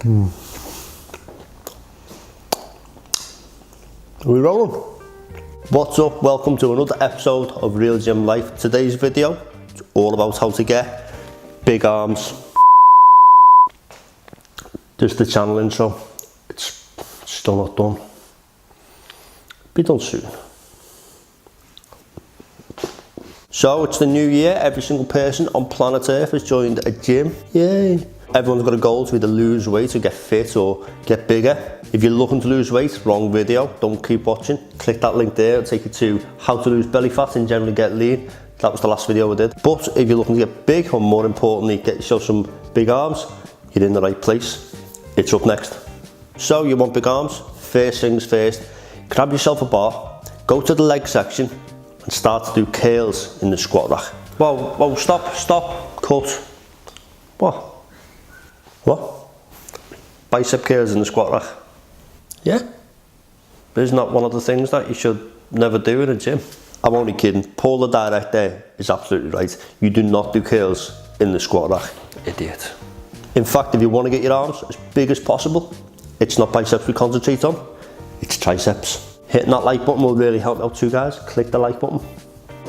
Are we rolling? What's up? Welcome to another episode of Real Gym Life. Today's video is all about how to get big arms. Just the channel intro. It's still not done. Be done soon. So it's the new year. Every single person on planet Earth has joined a gym. Yay! Everyone's got a goal to either lose weight or get fit or get bigger. If you're looking to lose weight, wrong video, don't keep watching. Click that link there, it'll take you to how to lose belly fat and generally get lean. That was the last video I did. But if you're looking to get big, or more importantly, get yourself some big arms, you're in the right place. It's up next. So you want big arms? First things first, grab yourself a bar, go to the leg section and start to do curls in the squat rack. Whoa, stop, cut. What? Bicep curls in the squat rack. Yeah? But isn't that one of the things that you should never do in a gym? I'm only kidding. Paul the director is absolutely right. You do not do curls in the squat rack. Idiot. In fact, if you want to get your arms as big as possible, it's not biceps we concentrate on, it's triceps. Hitting that like button will really help out too, guys. Click the like button.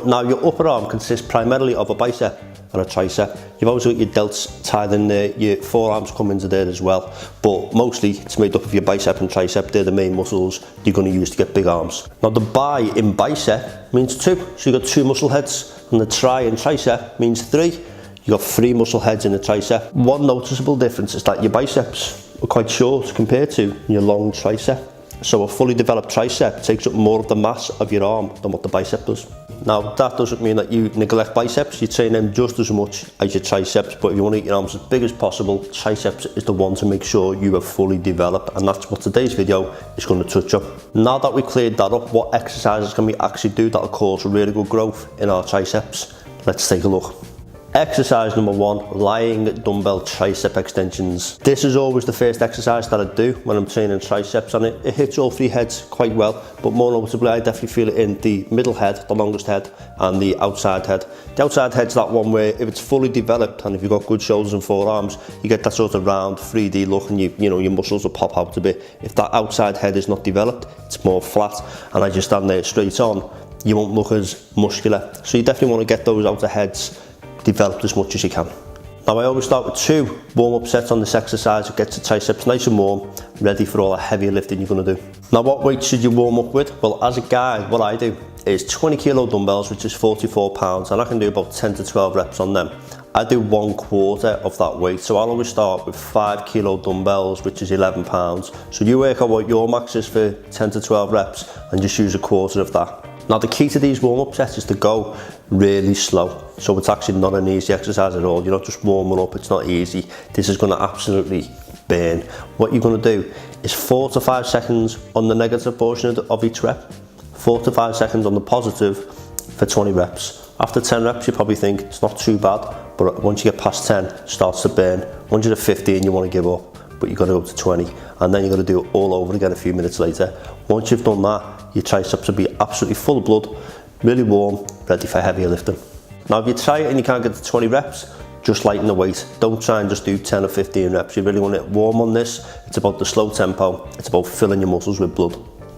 Now, your upper arm consists primarily of a bicep and a tricep. You've always got your delts tied in there, your forearms come into there as well, but mostly it's made up of your bicep and tricep. They're the main muscles you're going to use to get big arms. Now, the bi in bicep means 2, so you've got 2 muscle heads, and the tri in tricep means 3. You've got 3 muscle heads in the tricep. One noticeable difference is that your biceps are quite short compared to your long tricep. So a fully developed tricep takes up more of the mass of your arm than what the bicep does. Now, that doesn't mean that you neglect biceps. You train them just as much as your triceps, but if you want to get your arms as big as possible, triceps is the one to make sure you are fully developed, and that's what today's video is going to touch on. Now that we've cleared that up, what exercises can we actually do that'll cause really good growth in our triceps? Let's take a look. Exercise number 1, lying dumbbell tricep extensions. This is always the first exercise that I do when I'm training triceps, and it hits all 3 heads quite well, but more notably I definitely feel it in the middle head, the longest head, and the outside head. The outside head's that one where if it's fully developed and if you've got good shoulders and forearms, you get that sort of round 3D look, and you know your muscles will pop out a bit. If that outside head is not developed, it's more flat, and as you stand there straight on, you won't look as muscular. So you definitely want to get those outer heads developed as much as you can. Now, I always start with 2 warm-up sets on this exercise. It gets the triceps nice and warm, ready for all the heavier lifting you're going to do. Now, what weight should you warm up with? Well, as a guy, what I do is 20 kilo dumbbells, which is 44 pounds, and I can do about 10 to 12 reps on them. I do 1/4 of that weight, so I'll always start with 5 kilo dumbbells, which is 11 pounds. So you work out what your max is for 10 to 12 reps and just use 1/4 of that. Now, the key to these warm-up sets is to go really slow. So it's actually not an easy exercise at all. You're not just warming up, it's not easy. This is going to absolutely burn. What you're going to do is 4 to 5 seconds on the negative portion of each rep, 4 to 5 seconds on the positive for 20 reps. After 10 reps, you probably think it's not too bad, but once you get past 10, it starts to burn. Once you're at 15, you want to give up, but you've got to go up to 20, and then you've got to do it all over again a few minutes later. Once you've done that, your triceps will be absolutely full of blood, really warm, ready for heavier lifting. Now, if you try it and you can't get to 20 reps, just lighten the weight. Don't try and just do 10 or 15 reps. You really want it warm on this. It's about the slow tempo. It's about filling your muscles with blood.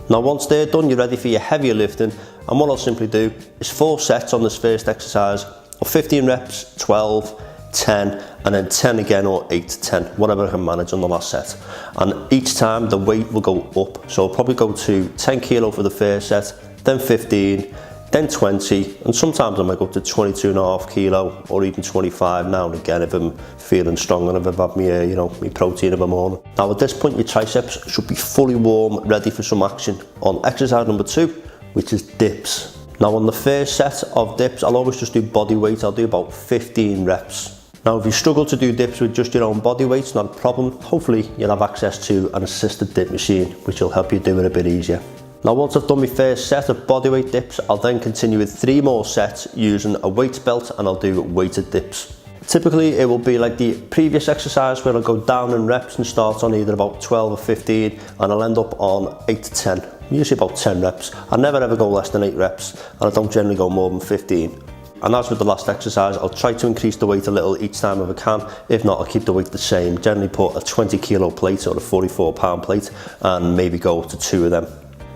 Now, once they're done, you're ready for your heavier lifting. And what I'll simply do is 4 sets on this first exercise of 15 reps, 12, 10, and then 10 again, or 8 to 10, whatever I can manage on the last set. And each time the weight will go up. So I'll probably go to 10 kilo for the first set, then 15, then 20, and sometimes I might go up to 22.5 kilo or even 25 now and again if I'm feeling strong and if I've had my protein in the morning. Now, at this point, your triceps should be fully warm, ready for some action on exercise number 2, which is dips. Now, on the first set of dips, I'll always just do body weight. I'll do about 15 reps. Now, if you struggle to do dips with just your own body weight, it's not a problem. Hopefully, you'll have access to an assisted dip machine, which will help you do it a bit easier. Now, once I've done my first set of bodyweight dips, I'll then continue with 3 more sets using a weight belt, and I'll do weighted dips. Typically, it will be like the previous exercise where I'll go down in reps and start on either about 12 or 15, and I'll end up on 8 to 10, usually about 10 reps. I never ever go less than 8 reps, and I don't generally go more than 15. And as with the last exercise, I'll try to increase the weight a little each time if I can. If not, I'll keep the weight the same. Generally put a 20 kilo plate or a 44 pound plate and maybe go up to 2 of them.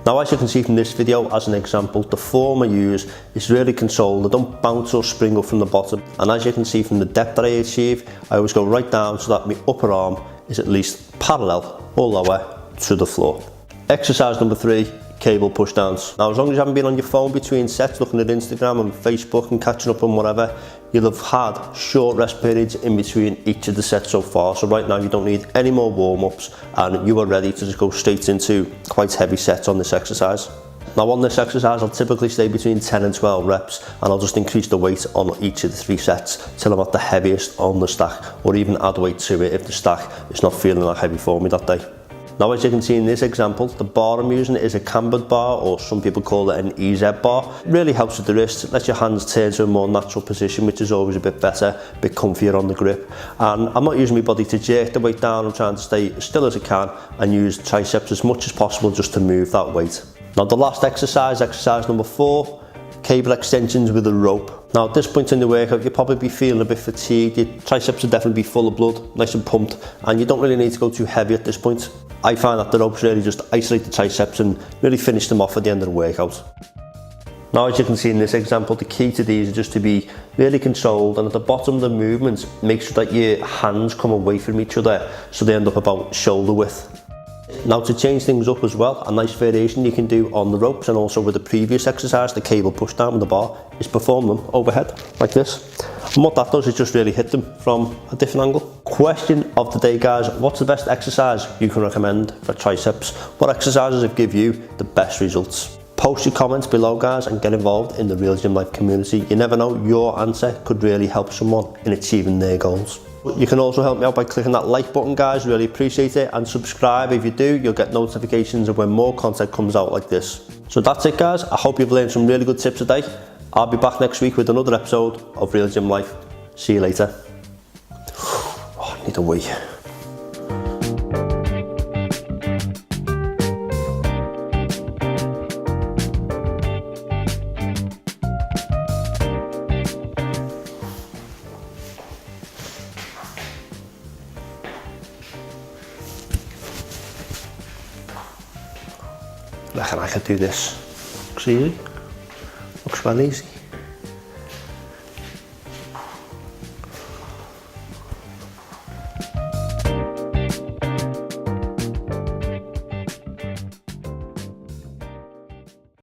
Now, as you can see from this video, as an example, the form I use is really controlled. I don't bounce or spring up from the bottom. And as you can see from the depth that I achieve, I always go right down so that my upper arm is at least parallel or lower to the floor. Exercise number 3, cable push downs. Now, as long as you haven't been on your phone between sets looking at Instagram and Facebook and catching up on whatever, you'll have had short rest periods in between each of the sets so far. So right now you don't need any more warm-ups and you are ready to just go straight into quite heavy sets on this exercise. Now, on this exercise, I'll typically stay between 10 and 12 reps and I'll just increase the weight on each of the 3 sets till I'm at the heaviest on the stack, or even add weight to it if the stack is not feeling that heavy for me that day. Now, as you can see in this example, the bar I'm using is a cambered bar, or some people call it an EZ bar. It really helps with the wrist. It lets your hands turn to a more natural position, which is always a bit better, a bit comfier on the grip. And I'm not using my body to jerk the weight down. I'm trying to stay as still as I can and use triceps as much as possible just to move that weight. Now, the last exercise, exercise number 4, cable extensions with a rope. Now, at this point in the workout, you'll probably be feeling a bit fatigued. Your triceps will definitely be full of blood, nice and pumped, and you don't really need to go too heavy at this point. I find that the ropes really just isolate the triceps and really finish them off at the end of the workout. Now, as you can see in this example, the key to these is just to be really controlled, and at the bottom of the movements, make sure that your hands come away from each other so they end up about shoulder width. Now, to change things up as well, a nice variation you can do on the ropes and also with the previous exercise, the cable push down with the bar, is perform them overhead like this. And what that does is just really hit them from a different angle. Question of the day, guys: what's the best exercise you can recommend for triceps? What exercises have give you the best results? Post your comments below, guys, and get involved in the Real Gym Life community. You never know, your answer could really help someone in achieving their goals. You can also help me out by clicking that like button, guys, really appreciate it, and subscribe. If you do, you'll get notifications of when more content comes out like this. So that's it, guys. I hope you've learned some really good tips today. I'll be back next week with another episode of Real Gym Life. See you later. Oh, I need a wee. I reckon I could do this. Looks easy. Looks well easy.